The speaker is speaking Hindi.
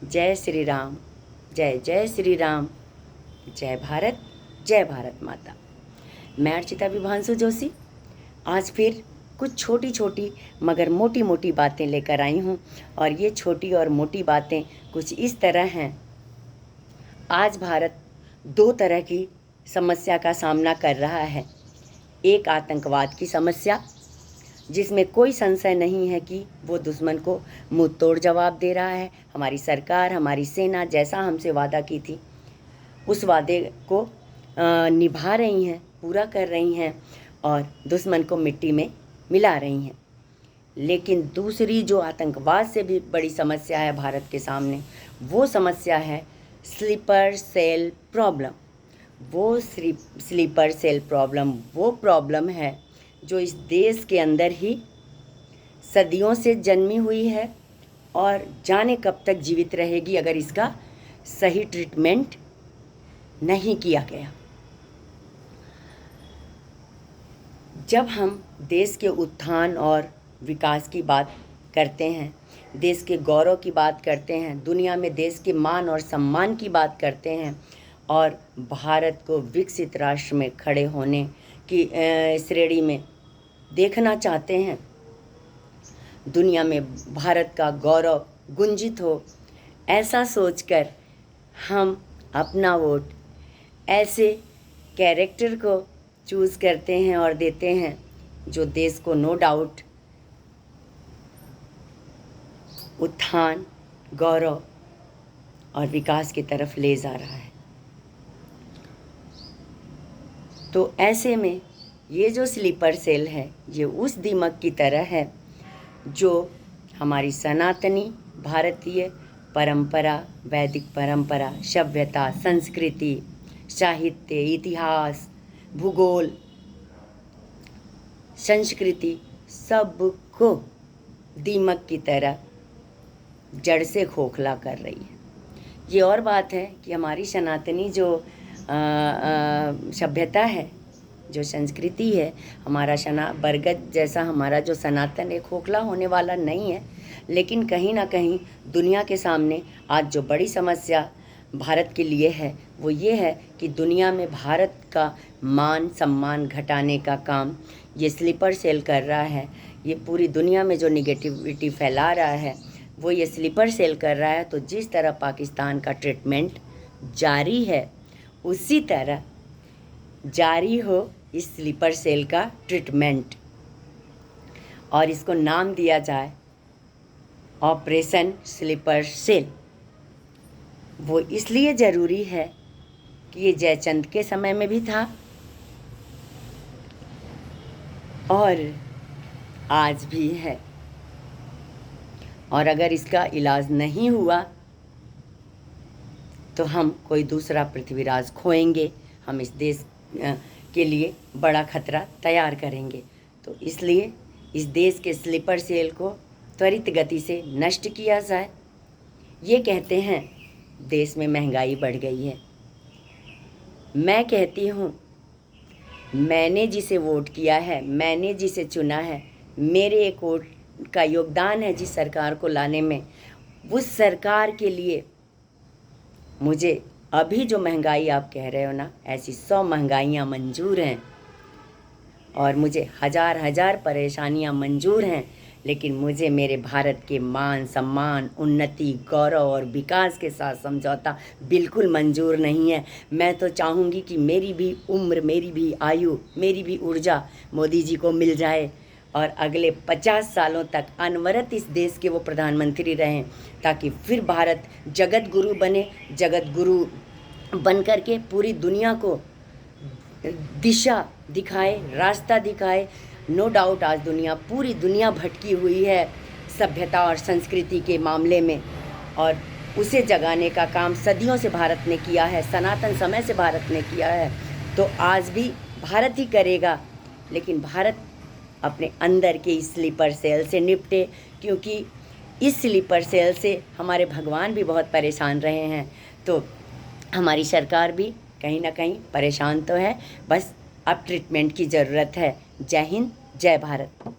जय श्री राम, जय जय श्री राम, जय भारत माता। मैं अर्चिता विभांशु जोशी आज फिर कुछ छोटी छोटी मगर मोटी मोटी बातें लेकर आई हूँ। और ये छोटी और मोटी बातें कुछ इस तरह हैं। आज भारत दो तरह की समस्या का सामना कर रहा है। एक आतंकवाद की समस्या, जिसमें कोई संशय नहीं है कि वो दुश्मन को मुंह तोड़ जवाब दे रहा है। हमारी सरकार, हमारी सेना जैसा हमसे वादा की थी उस वादे को निभा रही हैं, पूरा कर रही हैं और दुश्मन को मिट्टी में मिला रही हैं। लेकिन दूसरी जो आतंकवाद से भी बड़ी समस्या है भारत के सामने, वो समस्या है स्लीपर सेल प्रॉब्लम। वो स्लीपर सेल प्रॉब्लम वो प्रॉब्लम है जो इस देश के अंदर ही सदियों से जन्मी हुई है और जाने कब तक जीवित रहेगी अगर इसका सही ट्रीटमेंट नहीं किया गया। जब हम देश के उत्थान और विकास की बात करते हैं, देश के गौरव की बात करते हैं, दुनिया में देश के मान और सम्मान की बात करते हैं और भारत को विकसित राष्ट्र में खड़े होने की श्रेणी में देखना चाहते हैं, दुनिया में भारत का गौरव गुंजित हो, ऐसा सोचकर हम अपना वोट ऐसे कैरेक्टर को चूज़ करते हैं और देते हैं जो देश को नो डाउट उत्थान, गौरव और विकास की तरफ ले जा रहा है। तो ऐसे में ये जो स्लीपर सेल है, ये उस दीमक की तरह है जो हमारी सनातनी भारतीय परंपरा, वैदिक परंपरा, सभ्यता, संस्कृति, साहित्य, इतिहास, भूगोल, संस्कृति सबको दीमक की तरह जड़ से खोखला कर रही है। ये और बात है कि हमारी सनातनी जो सभ्यता है, जो संस्कृति है, हमारा बरगद जैसा हमारा जो सनातन है, खोखला होने वाला नहीं है। लेकिन कहीं ना कहीं दुनिया के सामने आज जो बड़ी समस्या भारत के लिए है वो ये है कि दुनिया में भारत का मान सम्मान घटाने का काम ये स्लीपर सेल कर रहा है। ये पूरी दुनिया में जो निगेटिविटी फैला रहा है वो ये स्लीपर सेल कर रहा है। तो जिस तरह पाकिस्तान का ट्रीटमेंट जारी है, उसी तरह जारी हो इस स्लीपर सेल का ट्रीटमेंट और इसको नाम दिया जाए ऑपरेशन स्लीपर सेल। वो इसलिए ज़रूरी है कि ये जयचंद के समय में भी था और आज भी है। और अगर इसका इलाज नहीं हुआ तो हम कोई दूसरा पृथ्वीराज खोएंगे, हम इस देश के लिए बड़ा खतरा तैयार करेंगे। तो इसलिए इस देश के स्लीपर सेल को त्वरित गति से नष्ट किया जाए। ये कहते हैं देश में महंगाई बढ़ गई है। मैं कहती हूँ मैंने जिसे वोट किया है, मैंने जिसे चुना है, मेरे एक वोट का योगदान है जिस सरकार को लाने में, उस सरकार के लिए मुझे अभी जो महंगाई आप कह रहे हो ना, ऐसी 100 महंगाइयाँ मंजूर हैं और मुझे हज़ार परेशानियाँ मंजूर हैं। लेकिन मुझे मेरे भारत के मान सम्मान, उन्नति, गौरव और विकास के साथ समझौता बिल्कुल मंजूर नहीं है। मैं तो चाहूँगी कि मेरी भी उम्र, मेरी भी आयु, मेरी भी ऊर्जा मोदी जी को मिल जाए और अगले 50 सालों तक अनवरत इस देश के वो प्रधानमंत्री रहें, ताकि फिर भारत जगत गुरु बने, जगत गुरु बन कर के पूरी दुनिया को दिशा दिखाए, रास्ता दिखाए। नो डाउट आज पूरी दुनिया भटकी हुई है सभ्यता और संस्कृति के मामले में और उसे जगाने का काम सदियों से भारत ने किया है, सनातन समय से भारत ने किया है। तो आज भी भारत ही करेगा, लेकिन भारत अपने अंदर के इस स्लीपर सेल से निपटे, क्योंकि इस स्लीपर सेल से हमारे भगवान भी बहुत परेशान रहे हैं। तो हमारी सरकार भी कहीं ना कहीं परेशान तो है, बस अब ट्रीटमेंट की ज़रूरत है। जय हिंद, जय भारत।